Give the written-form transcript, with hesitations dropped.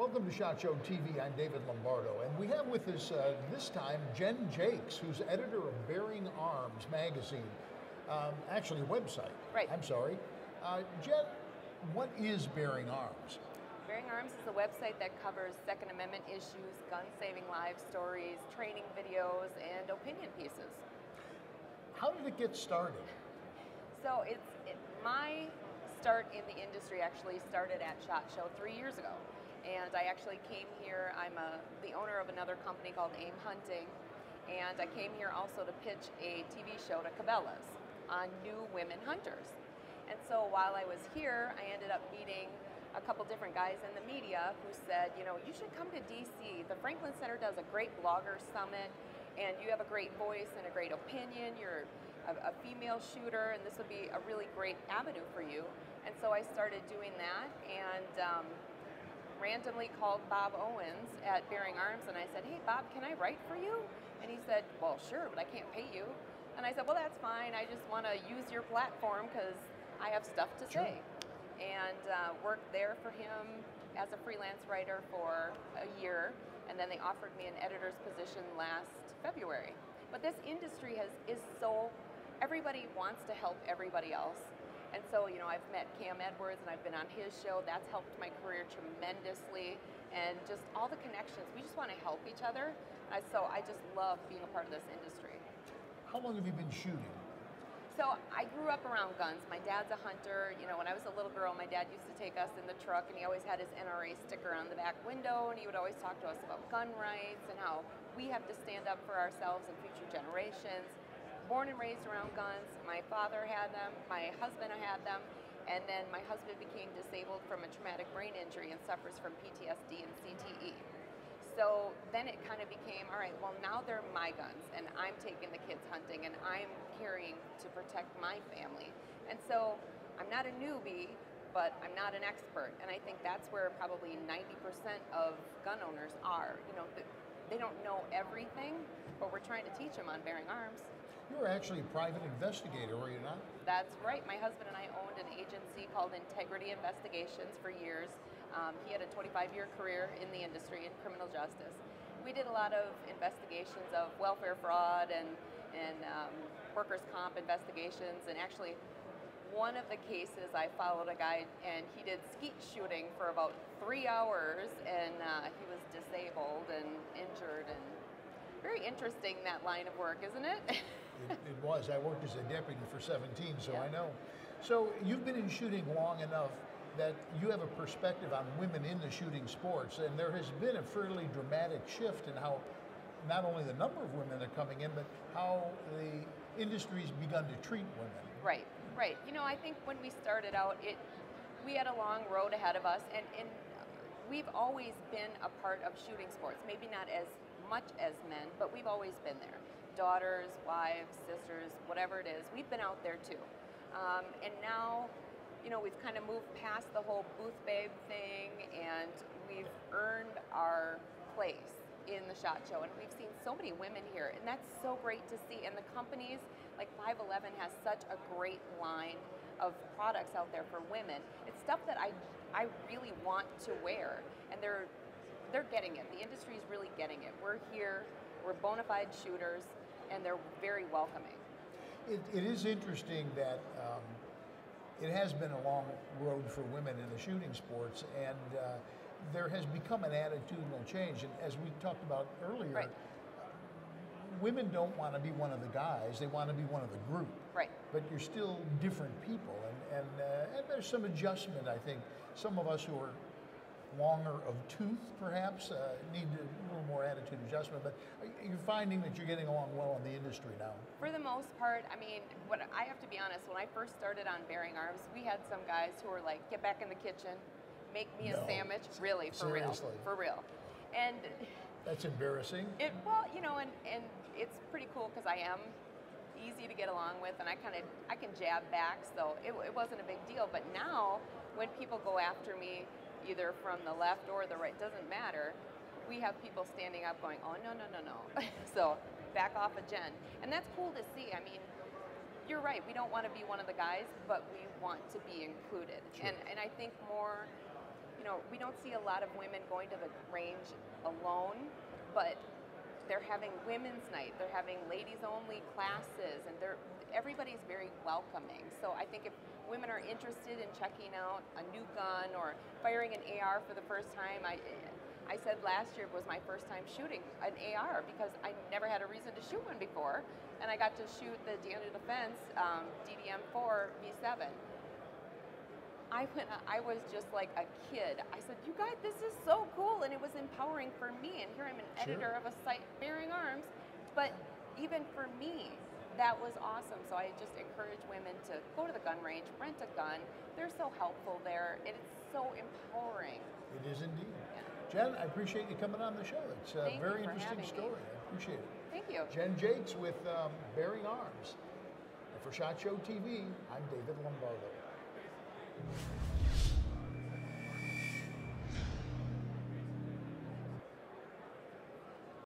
Welcome to SHOT Show TV. I'm David Lombardo, and we have with us this time Jenn Jacques, who's editor of Bearing Arms magazine, actually a website. Right. I'm sorry. Jenn, what is Bearing Arms? Bearing Arms is a website that covers Second Amendment issues, gun-saving lives stories, training videos, and opinion pieces. How did it get started? So my start in the industry actually started at SHOT Show 3 years ago. And I actually came here, I'm the owner of another company called Aim Hunting, and I came here also to pitch a TV show to Cabela's on new women hunters. And so while I was here, I ended up meeting a couple different guys in the media who said, you know, you should come to DC. The Franklin Center does a great blogger summit, and you have a great voice and a great opinion. You're a female shooter, and this would be a really great avenue for you. And so I started doing that, and randomly called Bob Owens at Bearing Arms, and I said, hey Bob, can I write for you? And he said, well sure, but I can't pay you. And I said, well that's fine, I just want to use your platform because I have stuff to say. And worked there for him as a freelance writer for a year, and then they offered me an editor's position last February. But this industry is so, everybody wants to help everybody else. And so, you know, I've met Cam Edwards and I've been on his show. That's helped my career tremendously. And just all the connections, we just want to help each other. So I just love being a part of this industry. How long have you been shooting? So I grew up around guns. My dad's a hunter. You know, when I was a little girl, my dad used to take us in the truck and he always had his NRA sticker on the back window, and he would always talk to us about gun rights and how we have to stand up for ourselves and future generations. Born and raised around guns. My father had them, my husband had them, and then my husband became disabled from a traumatic brain injury and suffers from PTSD and CTE. So then it kind of became, all right, well now they're my guns and I'm taking the kids hunting and I'm carrying to protect my family. And so I'm not a newbie, but I'm not an expert. And I think that's where probably 90% of gun owners are. You know, they don't know everything, but we're trying to teach them on Bearing Arms. You were actually a private investigator, were you not? That's right. My husband and I owned an agency called Integrity Investigations for years. He had a 25-year career in the industry in criminal justice. We did a lot of investigations of welfare fraud and workers' comp investigations, and actually one of the cases I followed a guy and he did skeet shooting for about 3 hours, and he was disabled and injured, and very interesting, that line of work, isn't it? It was. I worked as a deputy for 17, so yeah. I know. So you've been in shooting long enough that you have a perspective on women in the shooting sports, and there has been a fairly dramatic shift in how not only the number of women that are coming in, but how the industry's begun to treat women. Right, right. You know, I think when we started out, we had a long road ahead of us, and we've always been a part of shooting sports. Maybe not as much as men, but we've always been there. Daughters, wives, sisters, whatever it is, we've been out there too. And now, you know, we've kind of moved past the whole booth babe thing, and we've earned our place in the SHOT Show, and we've seen so many women here, and that's so great to see. And the companies, like 511 has such a great line of products out there for women. It's stuff that I really want to wear, and they're getting it. The industry's really getting it. We're here, we're bona fide shooters, and they're very welcoming. It is interesting that it has been a long road for women in the shooting sports, and there has become an attitudinal change. And as we talked about earlier, right. Women don't want to be one of the guys, they want to be one of the group. Right. But you're still different people, and there's some adjustment, I think. Some of us who are longer of tooth, perhaps, need a little more attitude adjustment, but you're finding that you're getting along well in the industry now? For the most part, I mean, what I have to be honest, when I first started on Bearing Arms, we had some guys who were like, get back in the kitchen, make me a sandwich, really, for Seriously. real, for real. And that's embarrassing. Well, you know, and it's pretty cool because I am easy to get along with, and I can jab back, so it wasn't a big deal. But now, when people go after me, either from the left or the right, doesn't matter, we have people standing up going, oh, no, no, no, no. So back off of Jenn. And that's cool to see. I mean, you're right, we don't want to be one of the guys, but we want to be included. Sure. And I think more, we don't see a lot of women going to the range alone, but they're having women's night, they're having ladies only classes, and everybody's very welcoming. So I think if women are interested in checking out a new gun or firing an AR for the first time, I said last year was my first time shooting an AR because I never had a reason to shoot one before, and I got to shoot the Daniel Defense DDM4 V7. I was just like a kid. I said, you guys, this is so cool, and it was empowering for me. And here I'm an editor of a site, Bearing Arms, but even for me, that was awesome. So I just encourage women to go to the gun range, rent a gun. They're so helpful there. It's so empowering. It is indeed. Yeah. Jen, I appreciate you coming on the show. It's a very interesting story. I appreciate it. Thank you. Jenn Jacques with Bearing Arms. And for SHOT Show TV, I'm David Lomardo.